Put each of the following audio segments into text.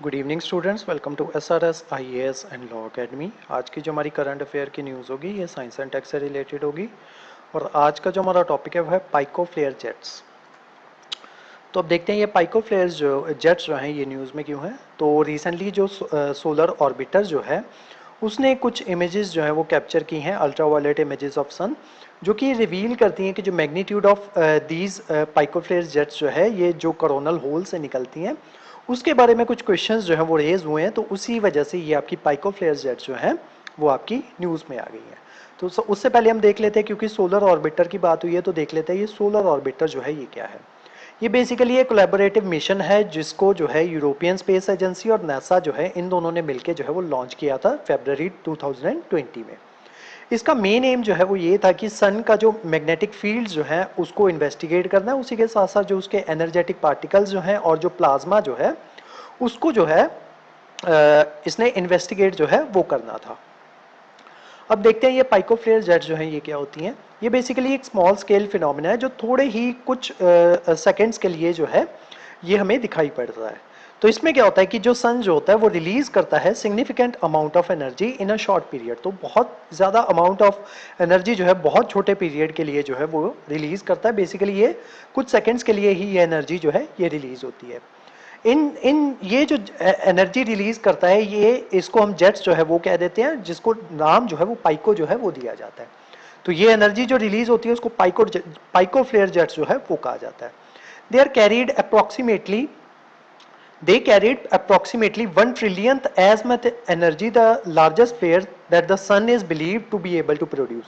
Good evening students, welcome to SRS IAS and law academy. आज की जो हमारी करंट अफेयर की न्यूज़ होगी ये साइंस एंड टेक से रिलेटेड होगी और आज का जो हमारा टॉपिक है वो है पाइको फ्लेयर जेट्स। तो अब देखते हैं ये पाइको फ्लेयर जो जेट्स जो हैं ये न्यूज़ में क्यों हैं। तो रिसेंटली जो सोलर ऑर्बिटर जो है उसने कुछ इमेजेस जो है वो कैप्चर की हैं, ultraviolet images of sun, जो कि रिवील करती हैं कि जो magnitude of these picoflare jets जो है ये जो कोरोनल होल से निकलती हैं उसके बारे में कुछ क्वेश्चंस जो है वो रेज हुए हैं। तो उसी वजह से ये आपकी पाइको फ्लेयर जेट्स जो है वो आपकी न्यूज़ में आ गई है। तो उससे पहले हम देख लेते हैं, क्योंकि सोलर ऑर्बिटर की बात हुई है तो देख लेते हैं ये सोलर ऑर्बिटर जो है ये क्या है। ये बेसिकली एक कोलैबोरेटिव मिशन है जिसको जो है यूरोपियन स्पेस एजेंसी और नासा जो है इन दोनों ने मिलकर जो है वो लॉन्च किया था फरवरी 2020 में। इसका मेन एम जो है वो ये था कि सन का जो मैग्नेटिक फील्ड जो है उसको इन्वेस्टिगेट करना है, उसी के साथ साथ जो उसके एनर्जेटिक पार्टिकल्स जो हैं और जो प्लाज्मा जो है उसको जो है इसने इन्वेस्टिगेट जो है वो करना था। अब देखते हैं ये पाइको फ्लेयर जेट्स जो हैं ये क्या होती हैं। ये बेसिकली एक स्मॉल स्केल फिनोमेना है जो थोड़े ही कुछ सेकेंड्स के लिए जो है ये हमें दिखाई पड़ता है। तो इसमें क्या होता है कि जो सन जो होता है वो रिलीज करता है significant amount of energy in a short period. तो बहुत ज़्यादा अमाउंट ऑफ एनर्जी जो है बहुत छोटे पीरियड के लिए जो है वो रिलीज करता है। बेसिकली ये कुछ सेकेंड्स के लिए ही ये एनर्जी जो है ये रिलीज होती है। इन इन ये जो एनर्जी रिलीज करता है ये इसको हम जेट्स जो है वो कह देते हैं, जिसको नाम जो है वो पाइको जो है वो दिया जाता है। तो ये एनर्जी जो रिलीज होती है उसको पाइको फ्लेयर जेट्स जो है वो कहा जाता है। They are carried approximately they carried approximately 1 trillionth as much energy the largest flare that the sun is believed to be able to produce।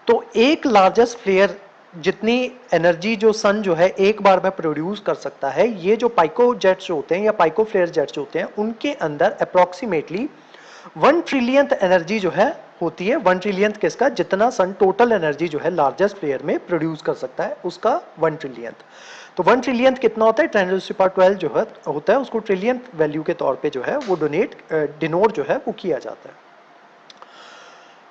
तो एक लार्जेस्ट फ्लेयर जितनी एनर्जी जो सन जो है एक बार में प्रोड्यूस कर सकता है, ये जो पाइको जेट्स होते हैं या पाइको फ्लेयर जेट्स होते हैं उनके अंदर अप्रोक्सीमेटली 1 ट्रिलियंथ एनर्जी जो है होती है। 1 ट्रिलियंथ किसका, जितना सन टोटल एनर्जी जो है लार्जेस्ट फ्लेयर में प्रोड्यूस कर सकता है उसका 1 ट्रिलियंथ। तो 1 ट्रिलियंथ कितना होता है, 10⁻12 जो है होता है, उसको ट्रिलियंथ वैल्यू के तौर पे जो है वो डिनोट जो है वो किया जाता है।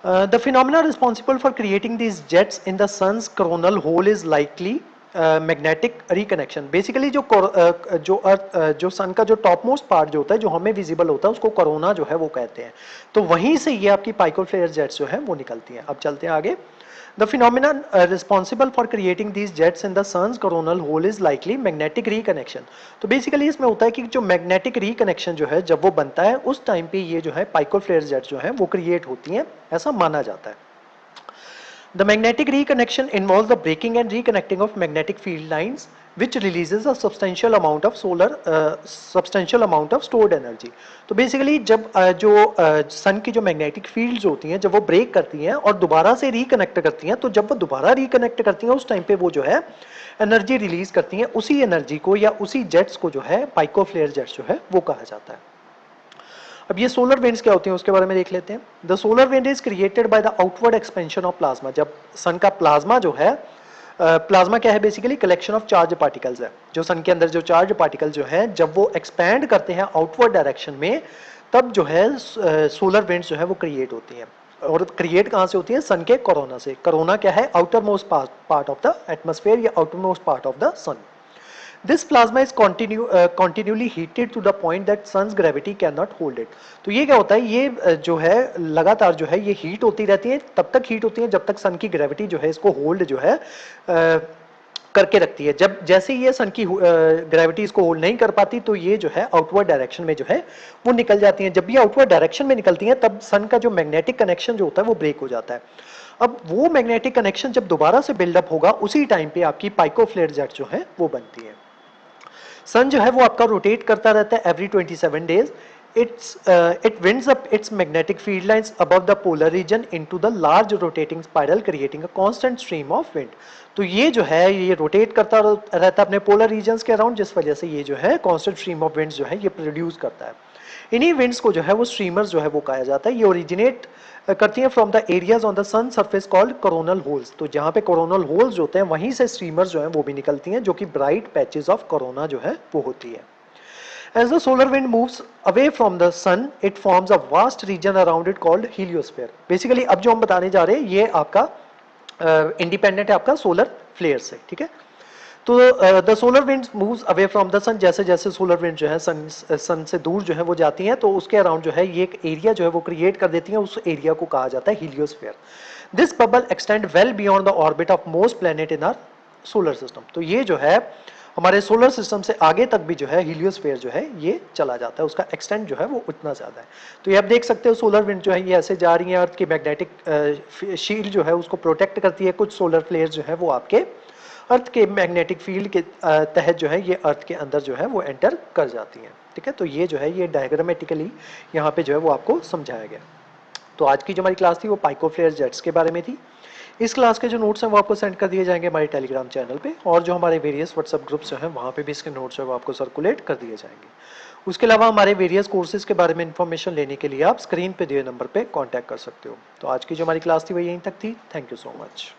The phenomena responsible for creating these jets in the sun's coronal hole is likely magnetic reconnection. Basically जो सन का जो टॉप मोस्ट पार्ट जो होता है जो हमें विजिबल होता है उसको कोरोना जो है वो कहते हैं। तो वहीं से ये आपकी पाइको फ्लेयर जेट्स जो है वो निकलती हैं। अब चलते हैं आगे। The phenomenon responsible for creating these jets in the sun's coronal hole is likely magnetic reconnection। तो बेसिकली इसमें होता है कि जो मैग्नेटिक रिकनेक्शन जो है जब वो बनता है उस टाइम पे ये जो है पाइको फ्लेयर जेट्स जो है वो क्रिएट होती हैं, ऐसा माना जाता है। The magnetic reconnection involves the breaking and reconnecting of magnetic field lines, which releases a substantial amount of stored energy। तो बेसिकली जब सन की जो मैग्नेटिक फील्ड्स होती हैं जब वो ब्रेक करती हैं और दोबारा से रिकनेक्ट करती हैं, तो जब वो दोबारा रिकनेक्ट करती हैं उस टाइम पे वो जो है एनर्जी रिलीज करती हैं। उसी एनर्जी को या उसी जेट्स को जो है पाइको फ्लेयर जेट्स जो है वो कहा जाता है। अब ये सोलर विंड्स क्या होती हैं उसके बारे में देख लेते हैं। The solar wind is created by the outward expansion of plasma. जब सन का प्लाज्मा जो है, प्लाज्मा क्या है, basically collection of charge particles है। जो सन के अंदर जो चार्ज पार्टिकल जो है जब वो एक्सपैंड करते हैं आउटवर्ड डायरेक्शन में, तब जो है सोलर विंड्स जो है वो क्रिएट होती हैं। और क्रिएट कहाँ से होती है, सन के कोरोना से। कोरोना क्या है, outermost part of the atmosphere या outermost part of the sun. This plasma is continually heated to the point that sun's gravity cannot hold it। तो ये क्या होता है, ये जो है लगातार जो है ये हीट होती रहती है, तब तक हीट होती है जब तक सन की ग्रेविटी जो है इसको होल्ड जो है करके रखती है। जब जैसे ये सन की ग्रेविटी इसको होल्ड नहीं कर पाती तो ये जो है आउटवर्ड डायरेक्शन में जो है वो निकल जाती हैं। जब ये आउटवर्ड डायरेक्शन में निकलती हैं तब सन का जो मैग्नेटिक कनेक्शन जो होता है वो ब्रेक हो जाता है। अब वो मैग्नेटिक कनेक्शन जब दोबारा से बिल्डअप होगा उसी टाइम पे आपकी पाइको फ्लेयर जेट जो है वो बनती है। सन जो है वो आपका रोटेट करता रहता है every 27 days. It winds up it's magnetic field lines above the polar region into the large rotating spiral creating a constant stream of wind. तो ये जो है ये रोटेट करता रहता है अपने पोलर रीजन्स के अराउंड, जिस वजह से ये जो है कांस्टेंट स्ट्रीम ऑफ विंड्स जो है ये प्रोड्यूस करता है। इन्हीं विंड्स को जो है वो स्ट्रीमर्स जो है वो कहा जाता है। ये ओरिजिनेट करती हैं from the areas on the sun surface called coronal holes. तो जहाँ पे कोरोनल होल्स होते हैं वहीं से स्ट्रीमर्स जो हैं वो भी निकलती हैं, जो कि ब्राइट पैचेस ऑफ कोरोना जो है वो होती है। As the solar wind moves away from the sun, it forms a vast region around it called heliosphere। Basically अब जो हम बताने जा रहे हैं ये आपका इंडिपेंडेंट है आपका सोलर फ्लेयर से, ठीक है। तो the solar wind moves away from the sun, जैसे जैसे सोलर विंड जो है सन से दूर जो है वो जाती हैं, तो उसके अराउंड जो है ये एक एरिया जो है वो क्रिएट कर देती है, उस एरिया को कहा जाता है heliosphere. This bubble extend well beyond the orbit of most planet in our solar system. तो ये जो है हमारे सोलर सिस्टम से आगे तक भी जो है हीलियोस्फीयर जो है ये चला जाता है, उसका एक्सटेंड जो है वो उतना ज्यादा है। तो ये आप देख सकते हो सोलर विंड जो है ये ऐसे जा रही है, अर्थ की मैग्नेटिक शील्ड जो है उसको प्रोटेक्ट करती है, कुछ सोलर फ्लेयर जो है वो आपके अर्थ के मैग्नेटिक फील्ड के तहत जो है ये अर्थ के अंदर जो है वो एंटर कर जाती हैं। ठीक है, तो ये जो है ये डायग्रामेटिकली यहाँ पे जो है वो आपको समझाया गया। तो आज की जो हमारी क्लास थी वो पाइको फ्लेयर जेट्स के बारे में थी। इस क्लास के जो नोट्स हैं वो आपको सेंड कर दिए जाएंगे हमारे टेलीग्राम चैनल पे, और जो हमारे वेरियस व्हाट्सएप ग्रुप्स जो हैं वहाँ पे भी इसके नोट्स है वो आपको सर्कुलेट कर दिए जाएंगे। उसके अलावा हमारे वेरियस कोर्सेज के बारे में इन्फॉर्मेशन लेने के लिए आप स्क्रीन पे दिए नंबर पे कॉन्टैक्ट कर सकते हो। तो आज की जो हमारी क्लास थी वो यहीं तक थी। Thank you so much.